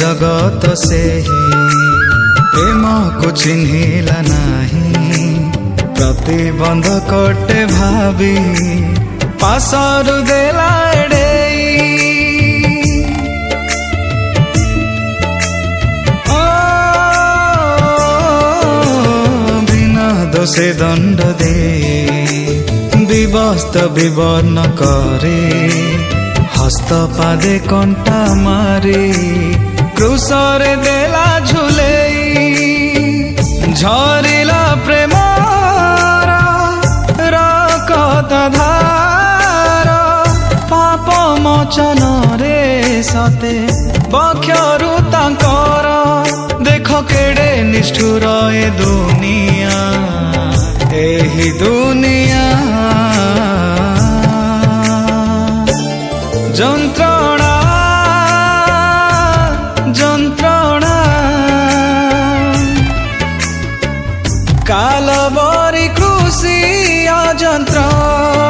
जगत से प्रेम को चिन्हिला नाही प्रतिबंधकटे भावी पासरु देला एड़ेई बिना दोषे दंड दे विवस्त विवर्ण करे हस्त पादे कंटा मारे क्रुशरे देला झुलेई झरिला प्रेम रकत धार पाप मोचन रे सते बक्षरु तांकर देख केड़े निष्ठुर ए दुनिया एही दुनिया যন্ত্রণা যন্ত্রণা কালবরি খুশি যন্ত্রণা